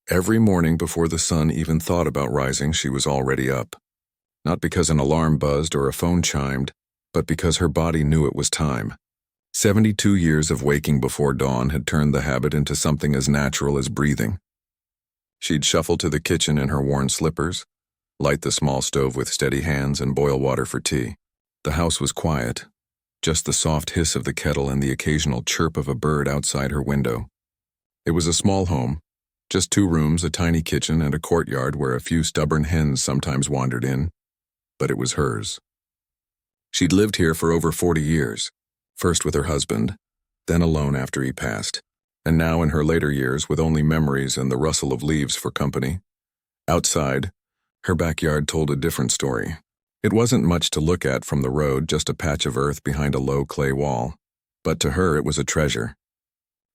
Every morning before the sun even thought about rising, she was already up. Not because an alarm buzzed or a phone chimed, but because her body knew it was time. 72 years of waking before dawn had turned the habit into something as natural as breathing. She'd shuffle to the kitchen in her worn slippers, light the small stove with steady hands, and boil water for tea. The house was quiet, just the soft hiss of the kettle and the occasional chirp of a bird outside her window. It was a small home, just 2 rooms, a tiny kitchen, and a courtyard where a few stubborn hens sometimes wandered in, but it was hers. She'd lived here for over 40 years, first with her husband, then alone after he passed, and now in her later years with only memories and the rustle of leaves for company. Outside, her backyard told a different story. It wasn't much to look at from the road, just a patch of earth behind a low clay wall, but to her it was a treasure.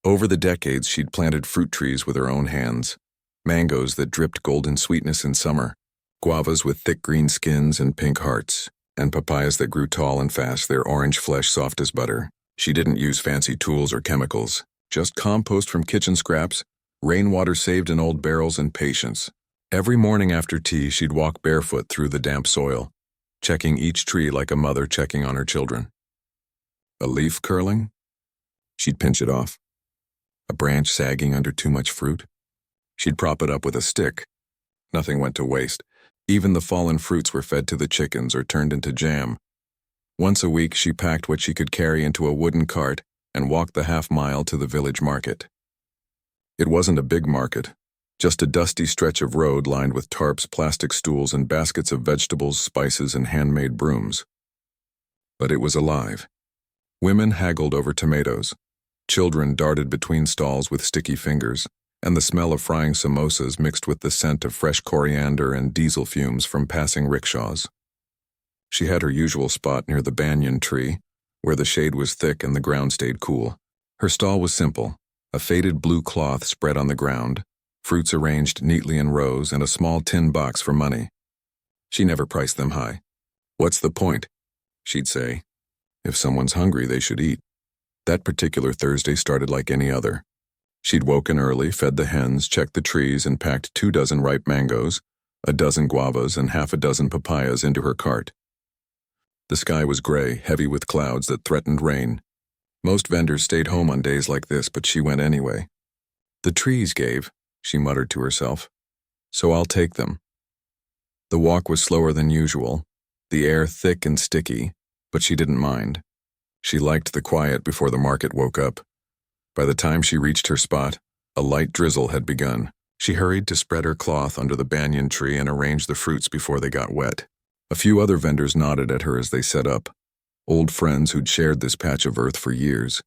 Over the decades, she'd planted fruit trees with her own hands, mangoes that dripped golden sweetness in summer, guavas with thick green skins and pink hearts, and papayas that grew tall and fast, their orange flesh soft as butter. She didn't use fancy tools or chemicals, just compost from kitchen scraps, rainwater saved in old barrels, and patience. Every morning after tea, she'd walk barefoot through the damp soil, checking each tree like a mother checking on her children. A leaf curling? She'd pinch it off. A branch sagging under too much fruit? She'd prop it up with a stick. Nothing went to waste. Even the fallen fruits were fed to the chickens or turned into jam. Once a week, she packed what she could carry into a wooden cart and walked the half-mile to the village market. It wasn't a big market, just a dusty stretch of road lined with tarps, plastic stools, and baskets of vegetables, spices, and handmade brooms. But it was alive. Women haggled over tomatoes. Children darted between stalls with sticky fingers, and the smell of frying samosas mixed with the scent of fresh coriander and diesel fumes from passing rickshaws. She had her usual spot near the banyan tree, where the shade was thick and the ground stayed cool. Her stall was simple, a faded blue cloth spread on the ground, fruits arranged neatly in rows, and a small tin box for money. She never priced them high. "What's the point?" she'd say. "If someone's hungry, they should eat." That particular Thursday started like any other. She'd woken early, fed the hens, checked the trees, and packed 2 dozen ripe mangoes, a dozen guavas, and half a dozen papayas into her cart. The sky was gray, heavy with clouds that threatened rain. Most vendors stayed home on days like this, but she went anyway. "The trees gave," she muttered to herself, "so I'll take them." The walk was slower than usual, the air thick and sticky, but she didn't mind. She liked the quiet before the market woke up. By the time she reached her spot, a light drizzle had begun. She hurried to spread her cloth under the banyan tree and arrange the fruits before they got wet. A few other vendors nodded at her as they set up, old friends who'd shared this patch of earth for years.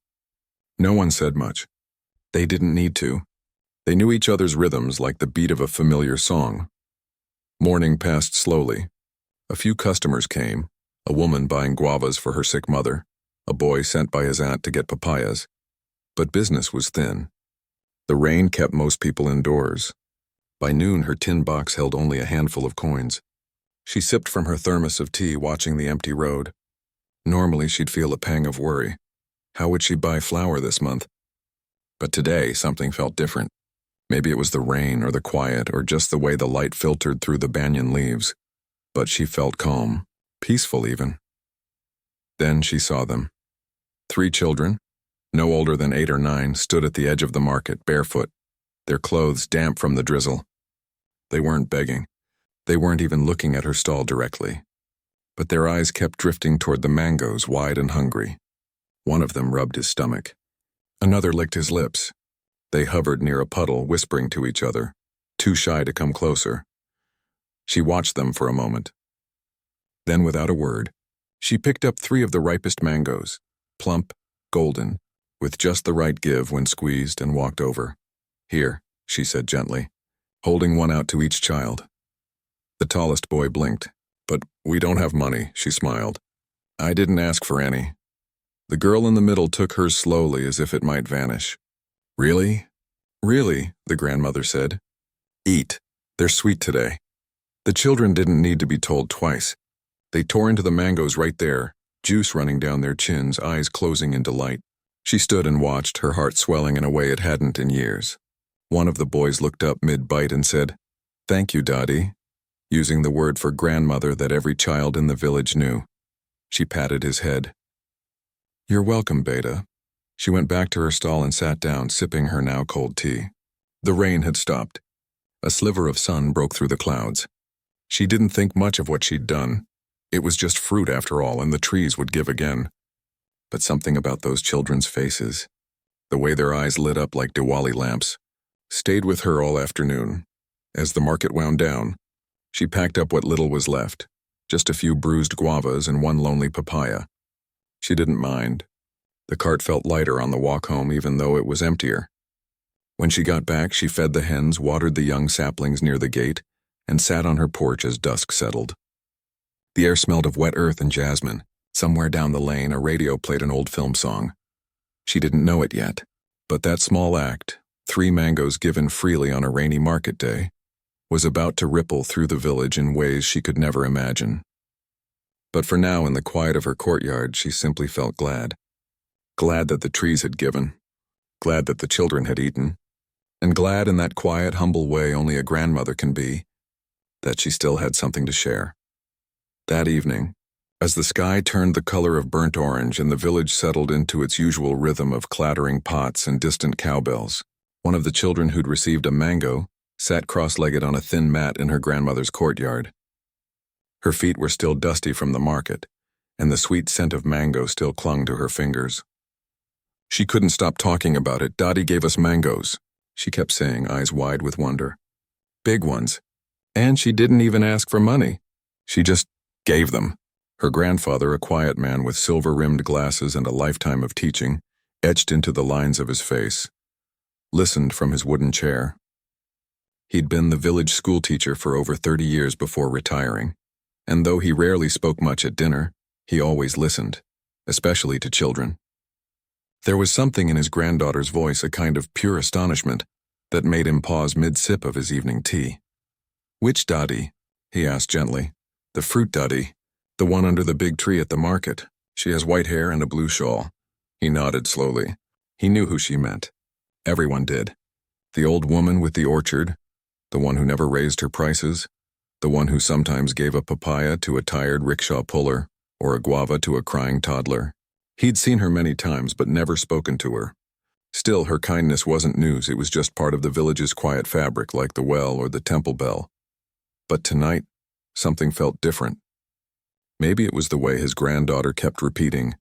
No one said much. They didn't need to. They knew each other's rhythms like the beat of a familiar song. Morning passed slowly. A few customers came, a woman buying guavas for her sick mother, a boy sent by his aunt to get papayas. But business was thin. The rain kept most people indoors. By noon, her tin box held only a handful of coins. She sipped from her thermos of tea, watching the empty road. Normally, she'd feel a pang of worry. How would she buy flour this month? But today, something felt different. Maybe it was the rain or the quiet or just the way the light filtered through the banyan leaves. But she felt calm, peaceful even. Then she saw them. 3 children, no older than 8 or 9, stood at the edge of the market, barefoot, their clothes damp from the drizzle. They weren't begging. They weren't even looking at her stall directly. But their eyes kept drifting toward the mangoes, wide and hungry. One of them rubbed his stomach. Another licked his lips. They hovered near a puddle, whispering to each other, too shy to come closer. She watched them for a moment. Then, without a word, she picked up 3 of the ripest mangoes, plump, golden, with just the right give when squeezed, and walked over. "Here," she said gently, holding one out to each child. The tallest boy blinked. "But we don't have money," she smiled. "I didn't ask for any." The girl in the middle took hers slowly as if it might vanish. "Really? Really," the grandmother said. "Eat. They're sweet today." The children didn't need to be told twice. They tore into the mangoes right there, juice running down their chins, eyes closing in delight. She stood and watched, her heart swelling in a way it hadn't in years. One of the boys looked up mid-bite and said, "Thank you, Dottie," using the word for grandmother that every child in the village knew. She patted his head. "You're welcome, Beta." She went back to her stall and sat down, sipping her now cold tea. The rain had stopped. A sliver of sun broke through the clouds. She didn't think much of what she'd done. It was just fruit after all, and the trees would give again. But something about those children's faces, the way their eyes lit up like Diwali lamps, stayed with her all afternoon. As the market wound down, she packed up what little was left, just a few bruised guavas and one lonely papaya. She didn't mind. The cart felt lighter on the walk home, even though it was emptier. When she got back, she fed the hens, watered the young saplings near the gate, and sat on her porch as dusk settled. The air smelled of wet earth and jasmine. Somewhere down the lane, a radio played an old film song. She didn't know it yet, but that small act, 3 mangoes given freely on a rainy market day, was about to ripple through the village in ways she could never imagine. But for now, in the quiet of her courtyard, she simply felt glad. Glad that the trees had given. Glad that the children had eaten. And glad in that quiet, humble way only a grandmother can be, that she still had something to share. That evening, as the sky turned the color of burnt orange and the village settled into its usual rhythm of clattering pots and distant cowbells, one of the children who'd received a mango sat cross-legged on a thin mat in her grandmother's courtyard. Her feet were still dusty from the market, and the sweet scent of mango still clung to her fingers. She couldn't stop talking about it. "Dottie gave us mangoes," she kept saying, eyes wide with wonder. "Big ones. And she didn't even ask for money. She just gave them." Her grandfather, a quiet man with silver-rimmed glasses and a lifetime of teaching, etched into the lines of his face, listened from his wooden chair. He'd been the village schoolteacher for over 30 years before retiring, and though he rarely spoke much at dinner, he always listened, especially to children. There was something in his granddaughter's voice, a kind of pure astonishment, that made him pause mid-sip of his evening tea. "Which Dottie?" he asked gently. "The fruit Dottie, the one under the big tree at the market. She has white hair and a blue shawl." He nodded slowly. He knew who she meant. Everyone did. The old woman with the orchard, the one who never raised her prices, the one who sometimes gave a papaya to a tired rickshaw puller or a guava to a crying toddler. He'd seen her many times but never spoken to her. Still, her kindness wasn't news. It was just part of the village's quiet fabric, like the well or the temple bell. But tonight, something felt different. Maybe it was the way his granddaughter kept repeating,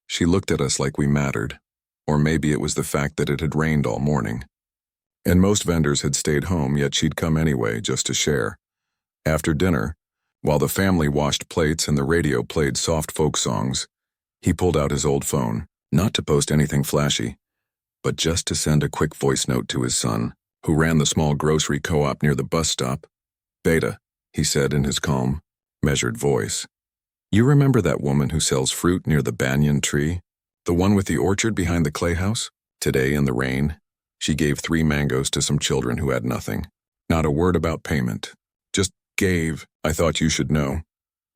"She looked at us like we mattered." Or maybe it was the fact that it had rained all morning. And most vendors had stayed home, yet she'd come anyway, just to share. After dinner, while the family washed plates and the radio played soft folk songs, he pulled out his old phone, not to post anything flashy, but just to send a quick voice note to his son, who ran the small grocery co-op near the bus stop. "Beta," he said in his calm, measured voice. "You remember that woman who sells fruit near the banyan tree? The one with the orchard behind the clay house? Today in the rain, she gave 3 mangoes to some children who had nothing. Not a word about payment. Just gave. I thought you should know."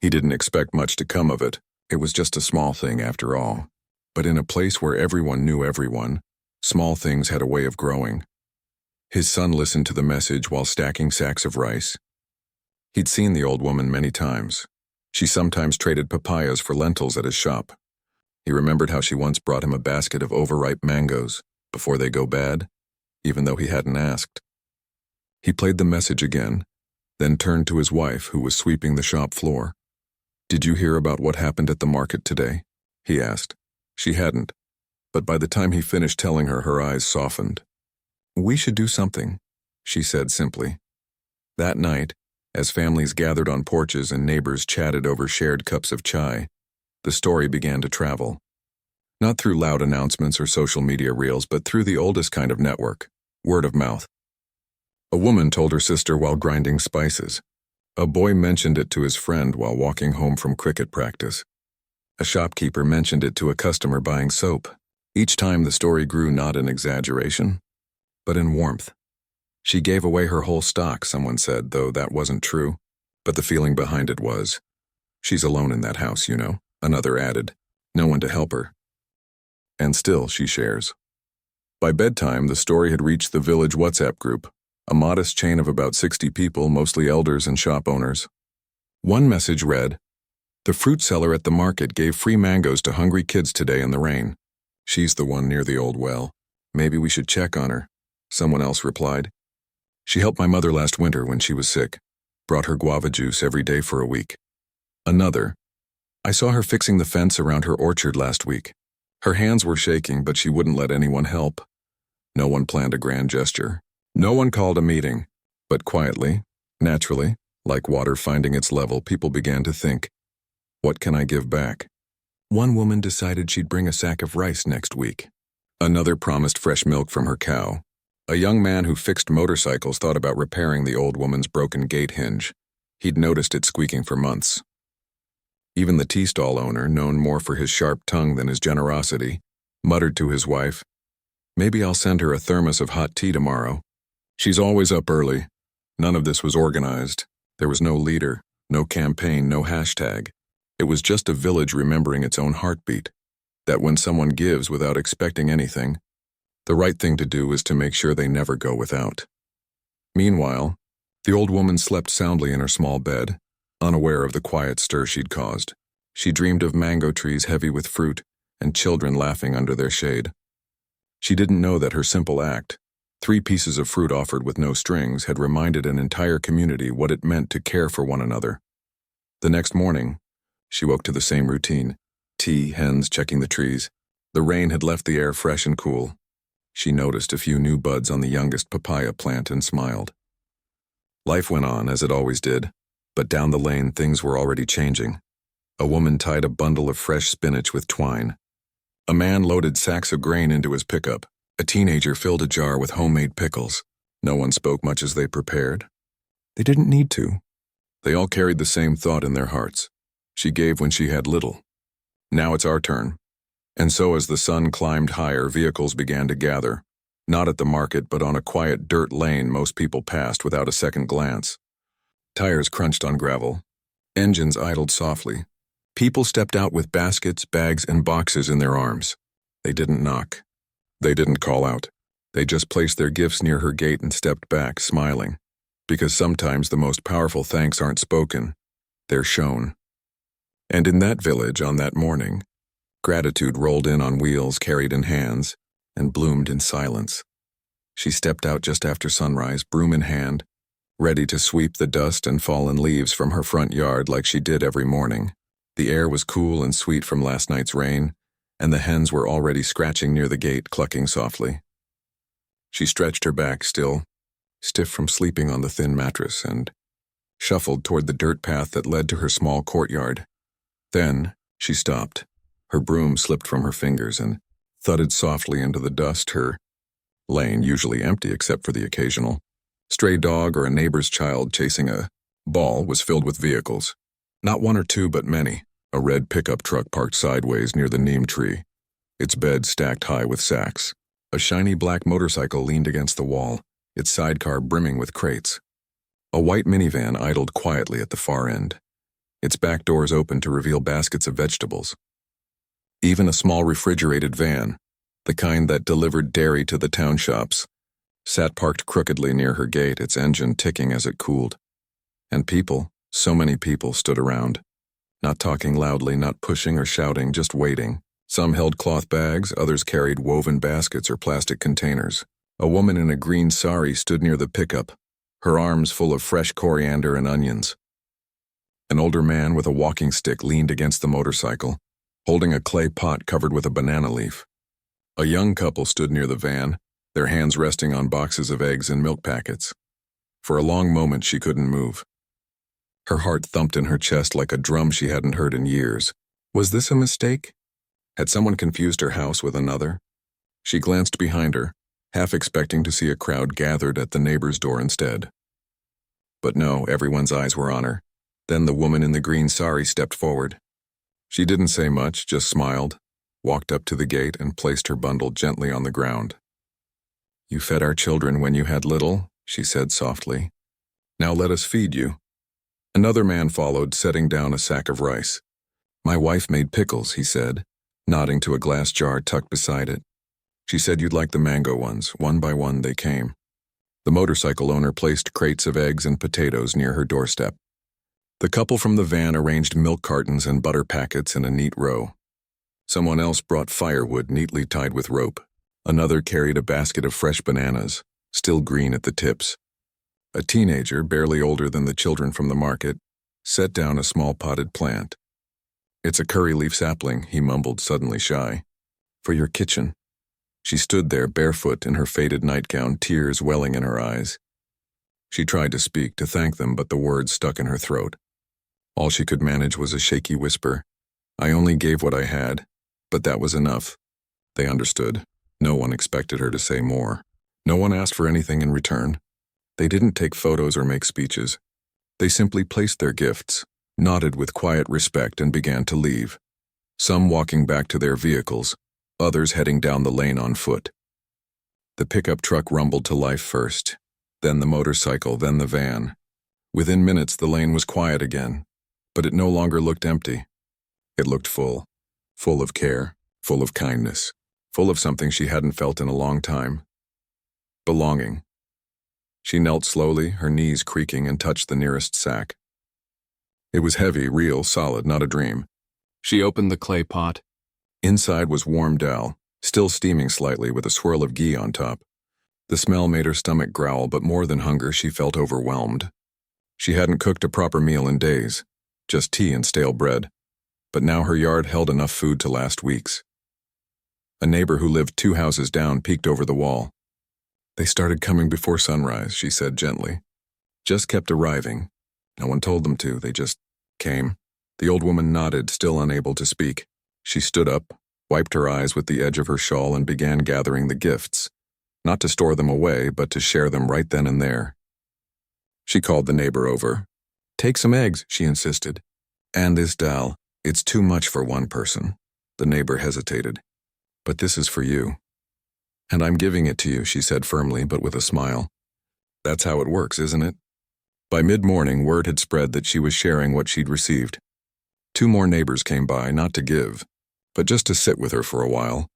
He didn't expect much to come of it. It was just a small thing after all. But in a place where everyone knew everyone, small things had a way of growing. His son listened to the message while stacking sacks of rice. He'd seen the old woman many times. She sometimes traded papayas for lentils at his shop. He remembered how she once brought him a basket of overripe mangoes, before they go bad, even though he hadn't asked. He played the message again, then turned to his wife, who was sweeping the shop floor. "Did you hear about what happened at the market today?" he asked. She hadn't, but by the time he finished telling her, her eyes softened. "We should do something," she said simply. That night, as families gathered on porches and neighbors chatted over shared cups of chai, the story began to travel. Not through loud announcements or social media reels, but through the oldest kind of network, word of mouth. A woman told her sister while grinding spices. A boy mentioned it to his friend while walking home from cricket practice. A shopkeeper mentioned it to a customer buying soap. Each time the story grew not in exaggeration, but in warmth. She gave away her whole stock, someone said, though that wasn't true. But the feeling behind it was, "She's alone in that house, you know," another added. "No one to help her. And still she shares." By bedtime, the story had reached the village WhatsApp group, a modest chain of about 60 people, mostly elders and shop owners. One message read, "The fruit seller at the market gave free mangoes to hungry kids today in the rain. She's the one near the old well. Maybe we should check on her," someone else replied. "She helped my mother last winter when she was sick, brought her guava juice every day for a week." Another, "I saw her fixing the fence around her orchard last week. Her hands were shaking, but she wouldn't let anyone help." No one planned a grand gesture. No one called a meeting. But quietly, naturally, like water finding its level, people began to think, what can I give back? One woman decided she'd bring a sack of rice next week. Another promised fresh milk from her cow. A young man who fixed motorcycles thought about repairing the old woman's broken gate hinge. He'd noticed it squeaking for months. Even the tea stall owner, known more for his sharp tongue than his generosity, muttered to his wife, "Maybe I'll send her a thermos of hot tea tomorrow. She's always up early." None of this was organized. There was no leader, no campaign, no hashtag. It was just a village remembering its own heartbeat, that when someone gives without expecting anything, the right thing to do is to make sure they never go without. Meanwhile, the old woman slept soundly in her small bed, unaware of the quiet stir she'd caused. She dreamed of mango trees heavy with fruit and children laughing under their shade. She didn't know that her simple act, 3 pieces of fruit offered with no strings, had reminded an entire community what it meant to care for one another. The next morning, she woke to the same routine. Tea, hens checking the trees. The rain had left the air fresh and cool. She noticed a few new buds on the youngest papaya plant and smiled. Life went on as it always did, but down the lane things were already changing. A woman tied a bundle of fresh spinach with twine. A man loaded sacks of grain into his pickup. A teenager filled a jar with homemade pickles. No one spoke much as they prepared. They didn't need to. They all carried the same thought in their hearts. She gave when she had little. Now it's our turn. And so as the sun climbed higher, vehicles began to gather. Not at the market, but on a quiet dirt lane most people passed without a second glance. Tires crunched on gravel. Engines idled softly. People stepped out with baskets, bags, and boxes in their arms. They didn't knock. They didn't call out. They just placed their gifts near her gate and stepped back, smiling. Because sometimes the most powerful thanks aren't spoken, they're shown. And in that village, on that morning, gratitude rolled in on wheels carried in hands and bloomed in silence. She stepped out just after sunrise, broom in hand, ready to sweep the dust and fallen leaves from her front yard like she did every morning. The air was cool and sweet from last night's rain, and the hens were already scratching near the gate, clucking softly. She stretched her back, still, stiff from sleeping on the thin mattress, and shuffled toward the dirt path that led to her small courtyard. Then she stopped. Her broom slipped from her fingers and thudded softly into the dust. Her lane, usually empty except for the occasional stray dog or a neighbor's child chasing a ball, was filled with vehicles. Not one or two, but many. A red pickup truck parked sideways near the neem tree, its bed stacked high with sacks. A shiny black motorcycle leaned against the wall, its sidecar brimming with crates. A white minivan idled quietly at the far end, its back doors open to reveal baskets of vegetables. Even a small refrigerated van, the kind that delivered dairy to the town shops, sat parked crookedly near her gate, its engine ticking as it cooled. And people, so many people, stood around, not talking loudly, not pushing or shouting, just waiting. Some held cloth bags, others carried woven baskets or plastic containers. A woman in a green sari stood near the pickup, her arms full of fresh coriander and onions. An older man with a walking stick leaned against the motorcycle, holding a clay pot covered with a banana leaf. A young couple stood near the van, their hands resting on boxes of eggs and milk packets. For a long moment she couldn't move. Her heart thumped in her chest like a drum she hadn't heard in years. Was this a mistake? Had someone confused her house with another? She glanced behind her, half expecting to see a crowd gathered at the neighbor's door instead. But no, everyone's eyes were on her. Then the woman in the green sari stepped forward. She didn't say much, just smiled, walked up to the gate and placed her bundle gently on the ground. "You fed our children when you had little," she said softly. "Now let us feed you." Another man followed, setting down a sack of rice. "My wife made pickles," he said, nodding to a glass jar tucked beside it. She said you'd like the mango ones. One by one they came. The motorcycle owner placed crates of eggs and potatoes near her doorstep. The couple from the van arranged milk cartons and butter packets in a neat row. Someone else brought firewood neatly tied with rope. Another carried a basket of fresh bananas, still green at the tips. A teenager, barely older than the children from the market, set down a small potted plant. "It's a curry leaf sapling," he mumbled, suddenly shy. "For your kitchen." She stood there barefoot in her faded nightgown, tears welling in her eyes. She tried to speak, to thank them, but the words stuck in her throat. All she could manage was a shaky whisper. "I only gave what I had, but that was enough." They understood. No one expected her to say more. No one asked for anything in return. They didn't take photos or make speeches. They simply placed their gifts, nodded with quiet respect, and began to leave. Some walking back to their vehicles, others heading down the lane on foot. The pickup truck rumbled to life first, then the motorcycle, then the van. Within minutes, the lane was quiet again, but it no longer looked empty. It looked full of care, full of kindness, full of something she hadn't felt in a long time. Belonging. She knelt slowly, her knees creaking, and touched the nearest sack. It was heavy, real, solid, not a dream. She opened the clay pot. Inside was warm dal, still steaming slightly with a swirl of ghee on top. The smell made her stomach growl, but more than hunger, she felt overwhelmed. She hadn't cooked a proper meal in days, just tea and stale bread. But now her yard held enough food to last weeks. A neighbor who lived 2 houses down peeked over the wall. "They started coming before sunrise," she said gently. "Just kept arriving. No one told them to, they just came." The old woman nodded, still unable to speak. She stood up, wiped her eyes with the edge of her shawl, and began gathering the gifts. Not to store them away, but to share them right then and there. She called the neighbor over. "Take some eggs," she insisted. "And this dal. It's too much for one person." The neighbor hesitated. "But this is for you." "And I'm giving it to you," she said firmly, but with a smile. "That's how it works, isn't it?" By mid-morning, word had spread that she was sharing what she'd received. 2 more neighbors came by, not to give, but just to sit with her for a while,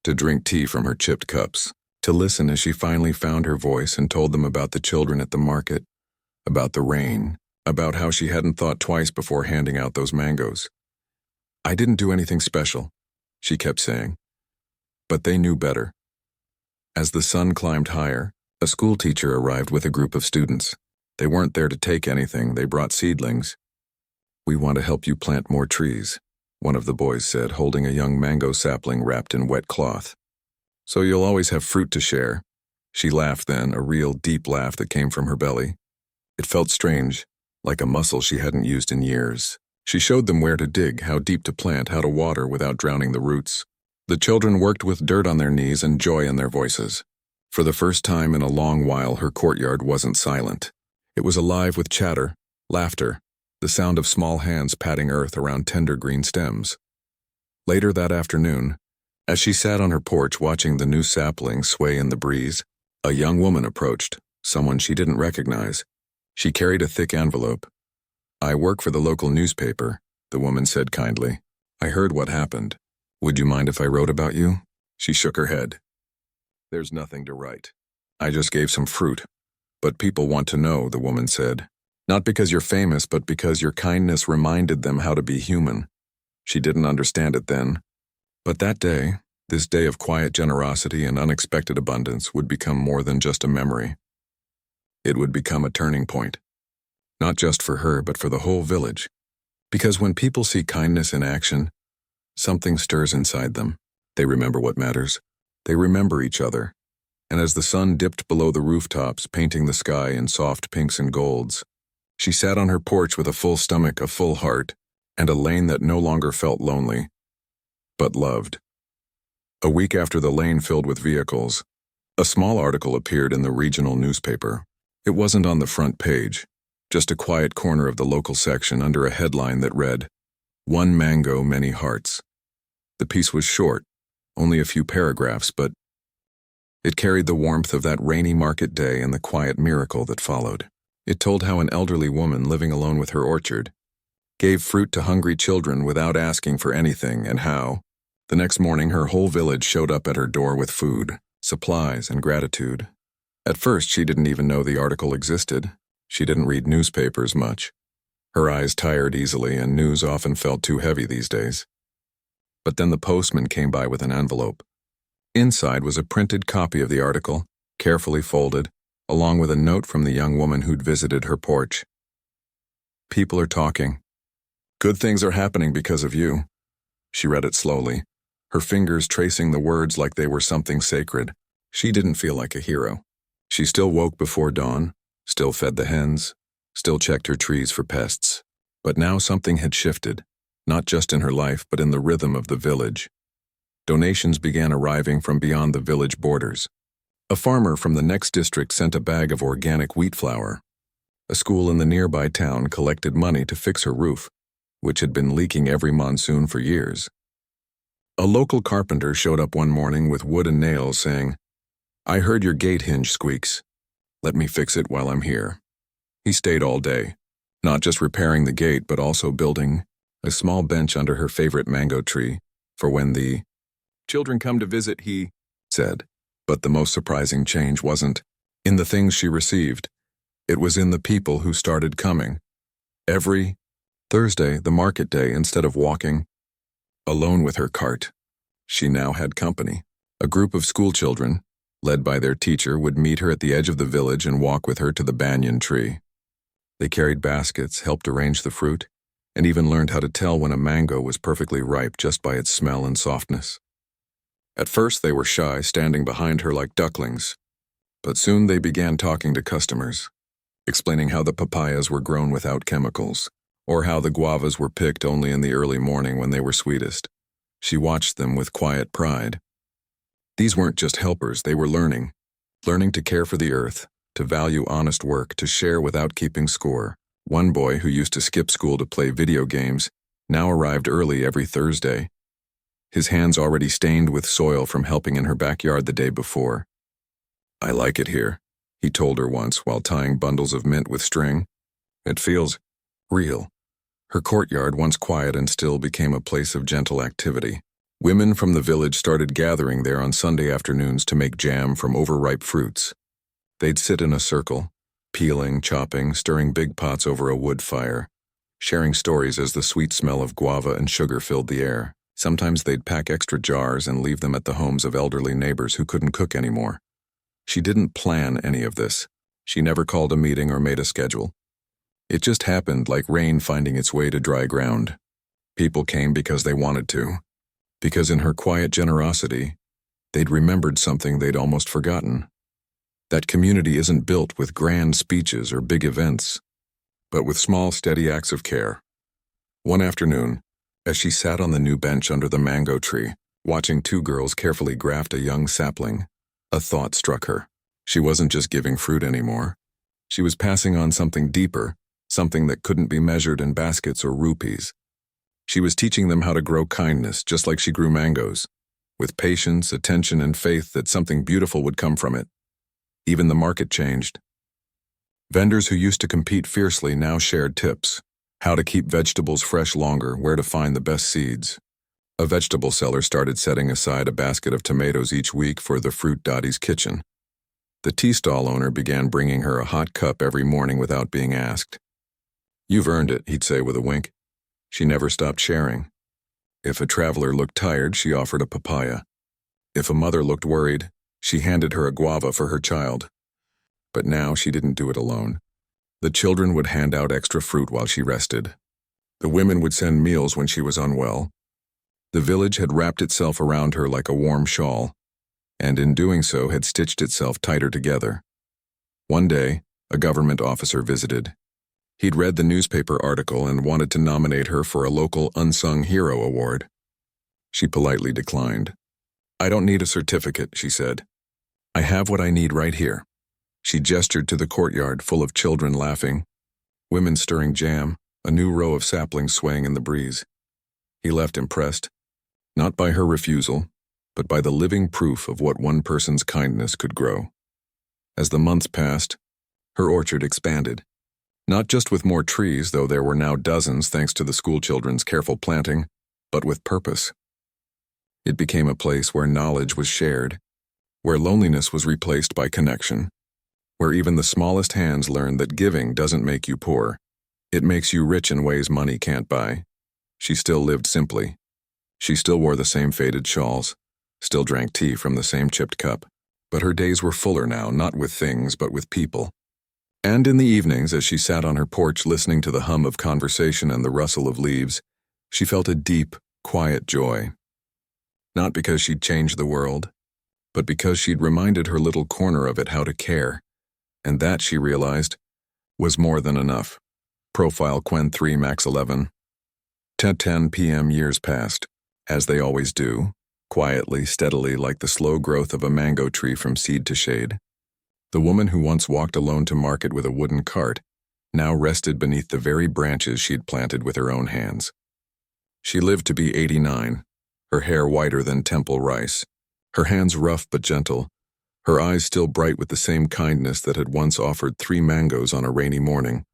to drink tea from her chipped cups, to listen as she finally found her voice and told them about the children at the market, about the rain, about how she hadn't thought twice before handing out those mangoes. "I didn't do anything special," she kept saying. But they knew better. As the sun climbed higher, a schoolteacher arrived with a group of students. They weren't there to take anything, they brought seedlings. "We want to help you plant more trees," one of the boys said, holding a young mango sapling wrapped in wet cloth. "So you'll always have fruit to share." She laughed then, a real deep laugh that came from her belly. It felt strange, like a muscle she hadn't used in years. She showed them where to dig, how deep to plant, how to water without drowning the roots. The children worked with dirt on their knees and joy in their voices. For the first time in a long while, her courtyard wasn't silent. It was alive with chatter, laughter, the sound of small hands patting earth around tender green stems. Later that afternoon, as she sat on her porch watching the new saplings sway in the breeze, a young woman approached, someone she didn't recognize. She carried a thick envelope. "I work for the local newspaper," the woman said kindly. "I heard what happened. Would you mind if I wrote about you?" She shook her head. "There's nothing to write. I just gave some fruit. But people want to know," the woman said. "Not because you're famous, but because your kindness reminded them how to be human." She didn't understand it then. But that day, this day of quiet generosity and unexpected abundance, would become more than just a memory. It would become a turning point. Not just for her, but for the whole village. Because when people see kindness in action, something stirs inside them. They remember what matters. They remember each other. And as the sun dipped below the rooftops, painting the sky in soft pinks and golds, she sat on her porch with a full stomach, a full heart, and a lane that no longer felt lonely, but loved. A week after the lane filled with vehicles, a small article appeared in the regional newspaper. It wasn't on the front page, just a quiet corner of the local section under a headline that read, "One Mango, Many Hearts." The piece was short, only a few paragraphs, but it carried the warmth of that rainy market day and the quiet miracle that followed. It told how an elderly woman living alone with her orchard gave fruit to hungry children without asking for anything, and how The next morning, her whole village showed up at her door with food, supplies, and gratitude. At first, she didn't even know the article existed. She didn't read newspapers much. Her eyes tired easily, and news often felt too heavy these days. But then the postman came by with an envelope. Inside was a printed copy of the article, carefully folded, along with a note from the young woman who'd visited her porch. "People are talking. Good things are happening because of you." She read it slowly, her fingers tracing the words like they were something sacred. She didn't feel like a hero. She still woke before dawn, still fed the hens, still checked her trees for pests. But now something had shifted, not just in her life but in the rhythm of the village. Donations began arriving from beyond the village borders. A farmer from the next district sent a bag of organic wheat flour. A school in the nearby town collected money to fix her roof, which had been leaking every monsoon for years. A local carpenter showed up one morning with wood and nails saying, "I heard your gate hinge squeaks. Let me fix it while I'm here." He stayed all day, not just repairing the gate but also building a small bench under her favorite mango tree for when the children come to visit, he said. But the most surprising change wasn't in the things she received. It was in the people who started coming. Every Thursday, the market day, instead of walking alone with her cart, she now had company. A group of schoolchildren, led by their teacher, would meet her at the edge of the village and walk with her to the banyan tree. They carried baskets, helped arrange the fruit, and even learned how to tell when a mango was perfectly ripe just by its smell and softness. At first they were shy, standing behind her like ducklings, but soon they began talking to customers, explaining how the papayas were grown without chemicals, or how the guavas were picked only in the early morning when they were sweetest. She watched them with quiet pride. These weren't just helpers, they were learning to care for the earth, to value honest work, to share without keeping score. One boy who used to skip school to play video games now arrived early every Thursday, his hands already stained with soil from helping in her backyard the day before. "I like it here," he told her once while tying bundles of mint with string. "It feels real." Her courtyard, once quiet and still, became a place of gentle activity. Women from the village started gathering there on Sunday afternoons to make jam from overripe fruits. They'd sit in a circle, peeling, chopping, stirring big pots over a wood fire, sharing stories as the sweet smell of guava and sugar filled the air. Sometimes they'd pack extra jars and leave them at the homes of elderly neighbors who couldn't cook anymore. She didn't plan any of this. She never called a meeting or made a schedule. It just happened, like rain finding its way to dry ground. People came because they wanted to, because in her quiet generosity, they'd remembered something they'd almost forgotten. That community isn't built with grand speeches or big events, but with small, steady acts of care. One afternoon, as she sat on the new bench under the mango tree, watching two girls carefully graft a young sapling, a thought struck her. She wasn't just giving fruit anymore. She was passing on something deeper, something that couldn't be measured in baskets or rupees. She was teaching them how to grow kindness just like she grew mangoes, with patience, attention, and faith that something beautiful would come from it. Even the market changed. Vendors who used to compete fiercely now shared tips: how to keep vegetables fresh longer, where to find the best seeds. A vegetable seller started setting aside a basket of tomatoes each week for the fruit Dottie's kitchen. The tea stall owner began bringing her a hot cup every morning without being asked. "You've earned it," he'd say with a wink. She never stopped sharing. If a traveler looked tired, she offered a papaya. If a mother looked worried, she handed her a guava for her child. But now she didn't do it alone. The children would hand out extra fruit while she rested. The women would send meals when she was unwell. The village had wrapped itself around her like a warm shawl, and in doing so had stitched itself tighter together. One day, a government officer visited. He'd read the newspaper article and wanted to nominate her for a local Unsung Hero award. She politely declined. "I don't need a certificate," she said. "I have what I need right here." She gestured to the courtyard full of children laughing, women stirring jam, a new row of saplings swaying in the breeze. He left impressed, not by her refusal, but by the living proof of what one person's kindness could grow. As the months passed, her orchard expanded. Not just with more trees, though there were now dozens thanks to the schoolchildren's careful planting, but with purpose. It became a place where knowledge was shared, where loneliness was replaced by connection, where even the smallest hands learned that giving doesn't make you poor. It makes you rich in ways money can't buy. She still lived simply. She still wore the same faded shawls, still drank tea from the same chipped cup. But her days were fuller now, not with things, but with people. And in the evenings, as she sat on her porch listening to the hum of conversation and the rustle of leaves, she felt a deep, quiet joy. Not because she'd changed the world, but because she'd reminded her little corner of it how to care. And that, she realized, was more than enough. Profile Quen 3 Max 11. 10 p.m. years passed, as they always do, quietly, steadily, like the slow growth of a mango tree from seed to shade. The woman who once walked alone to market with a wooden cart now rested beneath the very branches she'd planted with her own hands. She lived to be 89, her hair whiter than temple rice, her hands rough but gentle, her eyes still bright with the same kindness that had once offered 3 mangoes on a rainy morning.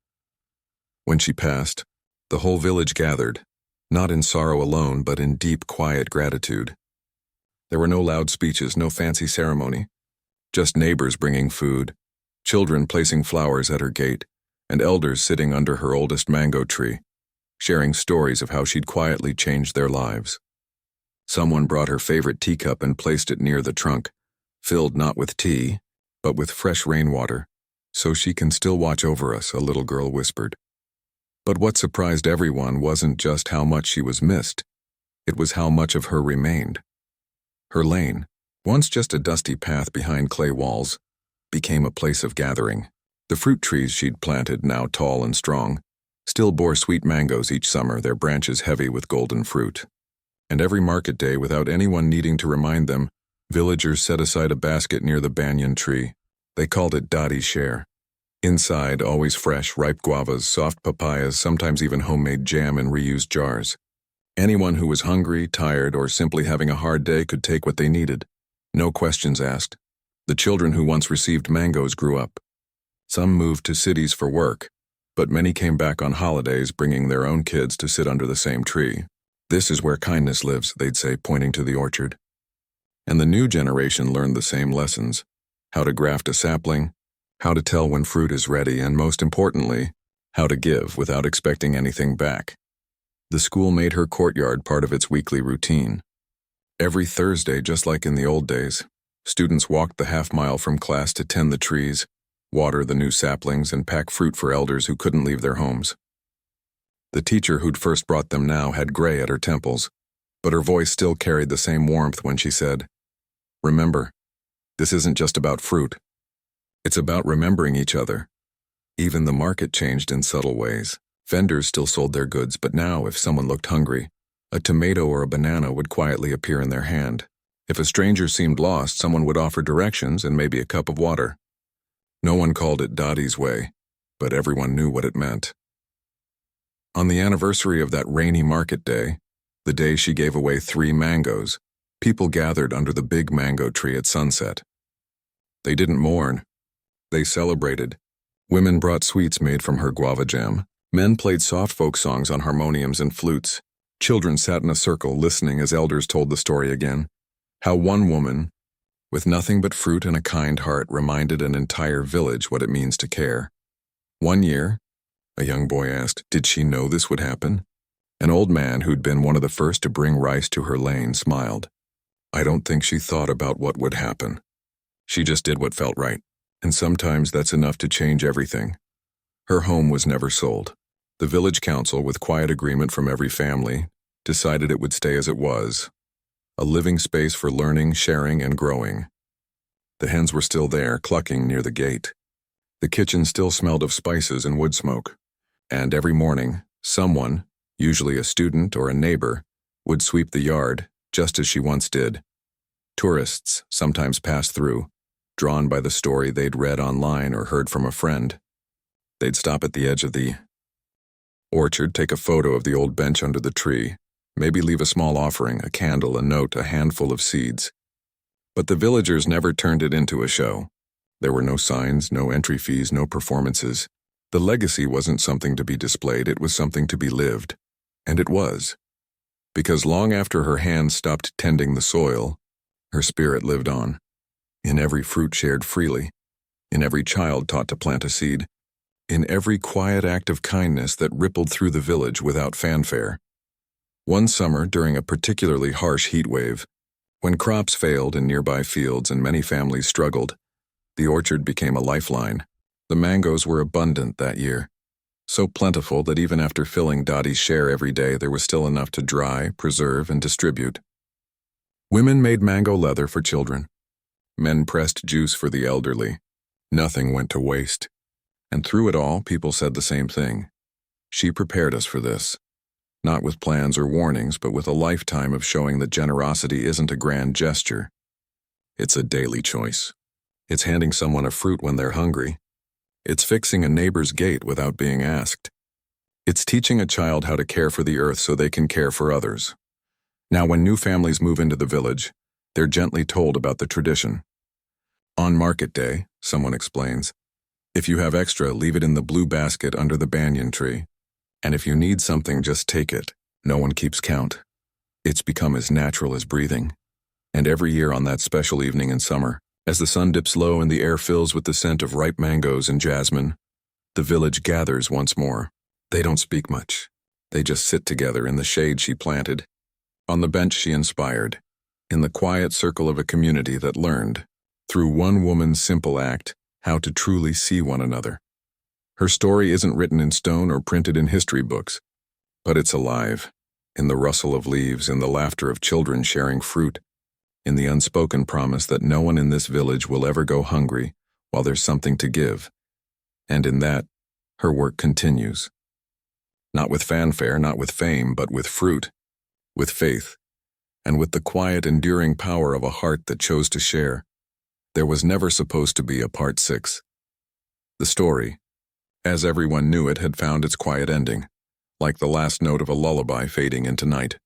When she passed, the whole village gathered, not in sorrow alone, but in deep, quiet gratitude. There were no loud speeches, no fancy ceremony, just neighbors bringing food, children placing flowers at her gate, and elders sitting under her oldest mango tree, sharing stories of how she'd quietly changed their lives. Someone brought her favorite teacup and placed it near the trunk, filled not with tea, but with fresh rainwater, so she can still watch over us, a little girl whispered. But what surprised everyone wasn't just how much she was missed, it was how much of her remained. Her lane, once just a dusty path behind clay walls, became a place of gathering. The fruit trees she'd planted, now tall and strong, still bore sweet mangoes each summer, their branches heavy with golden fruit. And every market day, without anyone needing to remind them, villagers set aside a basket near the banyan tree. They called it Dotty's share. Inside, always fresh, ripe guavas, soft papayas, sometimes even homemade jam in reused jars. Anyone who was hungry, tired, or simply having a hard day could take what they needed. No questions asked. The children who once received mangoes grew up. Some moved to cities for work, but many came back on holidays bringing their own kids to sit under the same tree. This is where kindness lives, they'd say, pointing to the orchard. And the new generation learned the same lessons: how to graft a sapling, how to tell when fruit is ready, and most importantly, how to give without expecting anything back. The school made her courtyard part of its weekly routine. Every Thursday, just like in the old days, students walked the half-mile from class to tend the trees, water the new saplings, and pack fruit for elders who couldn't leave their homes. The teacher who'd first brought them now had gray at her temples, but her voice still carried the same warmth when she said, "Remember, this isn't just about fruit. It's about remembering each other." Even the market changed in subtle ways. Vendors still sold their goods, but now, if someone looked hungry, a tomato or a banana would quietly appear in their hand. If a stranger seemed lost, someone would offer directions and maybe a cup of water. No one called it Dottie's way, but everyone knew what it meant. On the anniversary of that rainy market day, the day she gave away 3 mangoes, people gathered under the big mango tree at sunset. They didn't mourn. They celebrated. Women brought sweets made from her guava jam. Men played soft folk songs on harmoniums and flutes. Children sat in a circle listening as elders told the story again. How one woman, with nothing but fruit and a kind heart, reminded an entire village what it means to care. One year, a young boy asked, did she know this would happen? An old man who'd been one of the first to bring rice to her lane smiled. I don't think she thought about what would happen. She just did what felt right. And sometimes that's enough to change everything. Her home was never sold. The village council, with quiet agreement from every family, decided it would stay as it was, a living space for learning, sharing, and growing. The hens were still there, clucking near the gate. The kitchen still smelled of spices and wood smoke. And every morning, someone, usually a student or a neighbor, would sweep the yard, just as she once did. Tourists sometimes passed through, drawn by the story they'd read online or heard from a friend. They'd stop at the edge of the orchard, take a photo of the old bench under the tree, maybe leave a small offering, a candle, a note, a handful of seeds. But the villagers never turned it into a show. There were no signs, no entry fees, no performances. The legacy wasn't something to be displayed, it was something to be lived. And it was. Because long after her hands stopped tending the soil, her spirit lived on, in every fruit shared freely, in every child taught to plant a seed, in every quiet act of kindness that rippled through the village without fanfare. One summer, during a particularly harsh heat wave, when crops failed in nearby fields and many families struggled, the orchard became a lifeline. The mangoes were abundant that year, so plentiful that even after filling Dottie's share every day, there was still enough to dry, preserve, and distribute. Women made mango leather for children. Men pressed juice for the elderly. Nothing went to waste. And through it all, people said the same thing. She prepared us for this. Not with plans or warnings, but with a lifetime of showing that generosity isn't a grand gesture. It's a daily choice. It's handing someone a fruit when they're hungry. It's fixing a neighbor's gate without being asked. It's teaching a child how to care for the earth so they can care for others. Now, when new families move into the village, they're gently told about the tradition. On market day, someone explains, if you have extra, leave it in the blue basket under the banyan tree. And if you need something, just take it. No one keeps count. It's become as natural as breathing. And every year on that special evening in summer, as the sun dips low and the air fills with the scent of ripe mangoes and jasmine, the village gathers once more. They don't speak much. They just sit together in the shade she planted, on the bench she inspired, in the quiet circle of a community that learned, through one woman's simple act, how to truly see one another. Her story isn't written in stone or printed in history books, but it's alive, in the rustle of leaves, in the laughter of children sharing fruit, in the unspoken promise that no one in this village will ever go hungry while there's something to give. And in that, her work continues. Not with fanfare, not with fame, but with fruit, with faith, and with the quiet, enduring power of a heart that chose to share. There was never supposed to be a part 6. The story, as everyone knew it, had found its quiet ending, like the last note of a lullaby fading into night.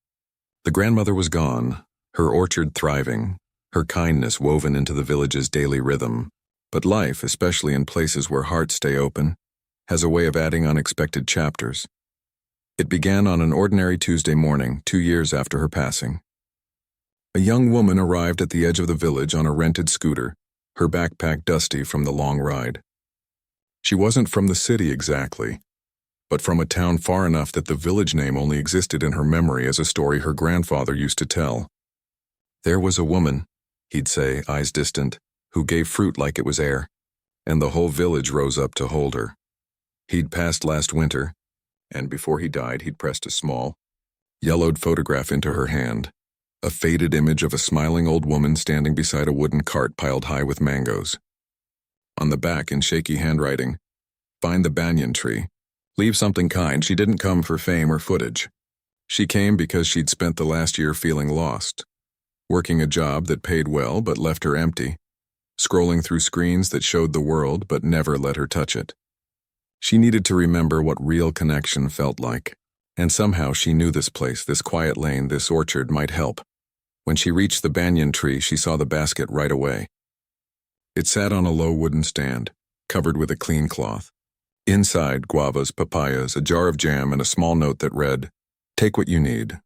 The grandmother was gone, her orchard thriving, her kindness woven into the village's daily rhythm. But life, especially in places where hearts stay open, has a way of adding unexpected chapters. It began on an ordinary Tuesday morning, 2 years after her passing. A young woman arrived at the edge of the village on a rented scooter, her backpack dusty from the long ride. She wasn't from the city exactly, but from a town far enough that the village name only existed in her memory as a story her grandfather used to tell. There was a woman, he'd say, eyes distant, who gave fruit like it was air, and the whole village rose up to hold her. He'd passed last winter, and before he died he'd pressed a small, yellowed photograph into her hand, a faded image of a smiling old woman standing beside a wooden cart piled high with mangoes. On the back, in shaky handwriting, find the banyan tree. Leave something kind. She didn't come for fame or footage. She came because she'd spent the last year feeling lost, working a job that paid well but left her empty, scrolling through screens that showed the world but never let her touch it. She needed to remember what real connection felt like, and somehow she knew this place, this quiet lane, this orchard might help. When she reached the banyan tree, she saw the basket right away. It sat on a low wooden stand, covered with a clean cloth. Inside, guavas, papayas, a jar of jam, and a small note that read, "Take what you need.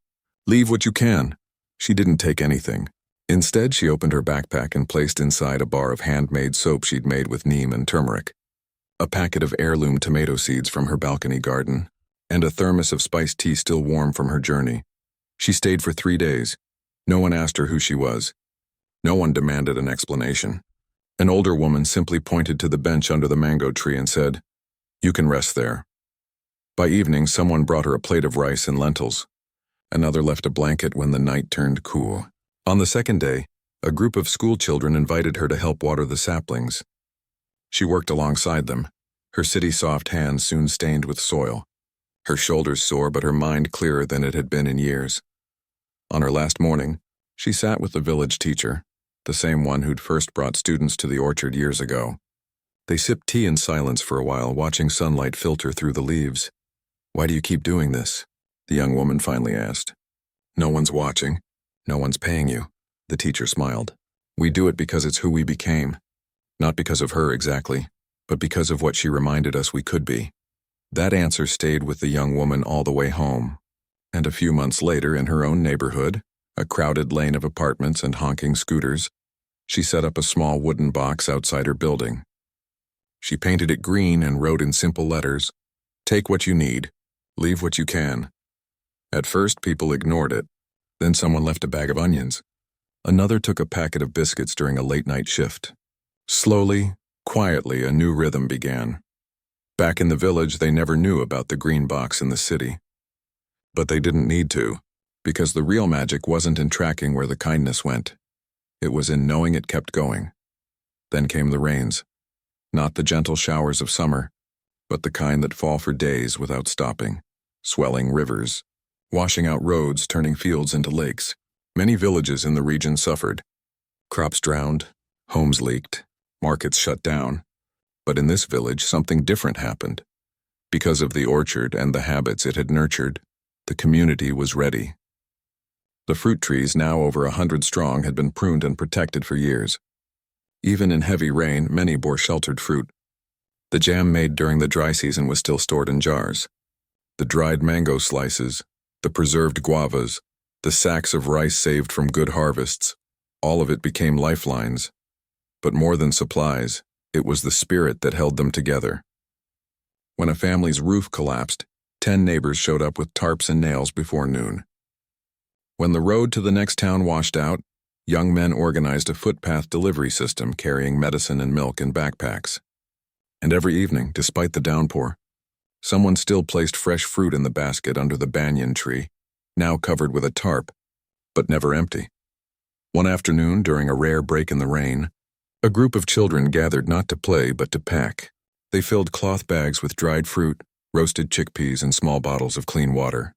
Leave what you can." She didn't take anything. Instead, she opened her backpack and placed inside a bar of handmade soap she'd made with neem and turmeric, a packet of heirloom tomato seeds from her balcony garden, and a thermos of spiced tea still warm from her journey. She stayed for 3 days. No one asked her who she was. No one demanded an explanation. An older woman simply pointed to the bench under the mango tree and said, "You can rest there." By evening, someone brought her a plate of rice and lentils. Another left a blanket when the night turned cool. On the second day, a group of school children invited her to help water the saplings. She worked alongside them, her city-soft hands soon stained with soil, her shoulders sore but her mind clearer than it had been in years. On her last morning, she sat with the village teacher, the same one who'd first brought students to the orchard years ago. They sipped tea in silence for a while, watching sunlight filter through the leaves. "Why do you keep doing this?" the young woman finally asked. "No one's watching. No one's paying you," the teacher smiled. "We do it because it's who we became. Not because of her exactly, but because of what she reminded us we could be." That answer stayed with the young woman all the way home. And a few months later, in her own neighborhood, a crowded lane of apartments and honking scooters, she set up a small wooden box outside her building. She painted it green and wrote in simple letters, "Take what you need, leave what you can." At first, people ignored it. Then someone left a bag of onions. Another took a packet of biscuits during a late-night shift. Slowly, quietly, a new rhythm began. Back in the village, they never knew about the green box in the city. But they didn't need to, because the real magic wasn't in tracking where the kindness went. It was in knowing it kept going. Then came the rains. Not the gentle showers of summer, but the kind that fall for days without stopping, swelling rivers, washing out roads, turning fields into lakes. Many villages in the region suffered. Crops drowned, homes leaked, markets shut down. But in this village, something different happened. Because of the orchard and the habits it had nurtured, the community was ready. The fruit trees, now over 100 strong, had been pruned and protected for years. Even in heavy rain, many bore sheltered fruit. The jam made during the dry season was still stored in jars. The dried mango slices, the preserved guavas, the sacks of rice saved from good harvests, all of it became lifelines. But more than supplies, it was the spirit that held them together. When a family's roof collapsed, 10 neighbors showed up with tarps and nails before noon. When the road to the next town washed out, young men organized a footpath delivery system carrying medicine and milk in backpacks. And every evening, despite the downpour, someone still placed fresh fruit in the basket under the banyan tree, now covered with a tarp, but never empty. One afternoon, during a rare break in the rain, a group of children gathered not to play but to pack. They filled cloth bags with dried fruit, roasted chickpeas, and small bottles of clean water.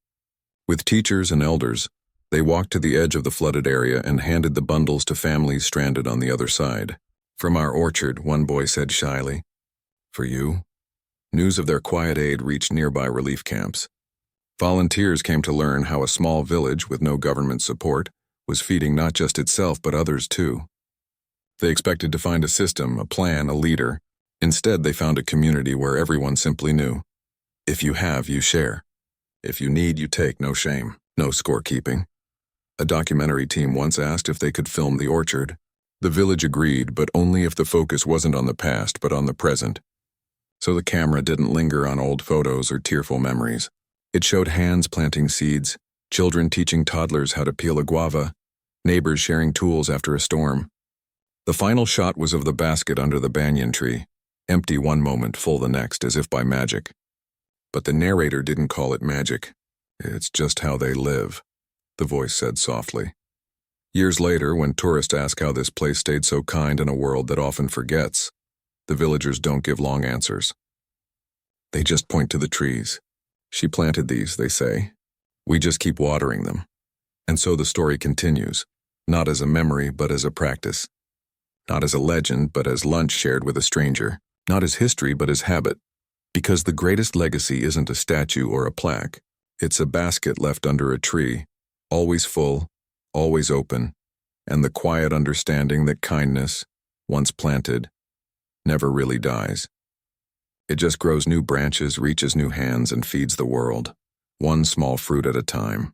With teachers and elders, they walked to the edge of the flooded area and handed the bundles to families stranded on the other side. "From our orchard," one boy said shyly. "For you?" News of their quiet aid reached nearby relief camps. Volunteers came to learn how a small village with no government support was feeding not just itself but others too. They expected to find a system, a plan, a leader. Instead, they found a community where everyone simply knew. If you have, you share. If you need, you take, no shame, no scorekeeping. A documentary team once asked if they could film the orchard. The village agreed, but only if the focus wasn't on the past but on the present. So the camera didn't linger on old photos or tearful memories. It showed hands planting seeds, children teaching toddlers how to peel a guava, neighbors sharing tools after a storm. The final shot was of the basket under the banyan tree, empty one moment, full the next, as if by magic. But the narrator didn't call it magic. "It's just how they live," the voice said softly. Years later, when tourists ask how this place stayed so kind in a world that often forgets, the villagers don't give long answers. They just point to the trees. "She planted these," they say. "We just keep watering them." And so the story continues, not as a memory but as a practice. Not as a legend but as lunch shared with a stranger. Not as history but as habit. Because the greatest legacy isn't a statue or a plaque. It's a basket left under a tree, always full, always open, and the quiet understanding that kindness, once planted, never really dies. It just grows new branches, reaches new hands, and feeds the world, one small fruit at a time.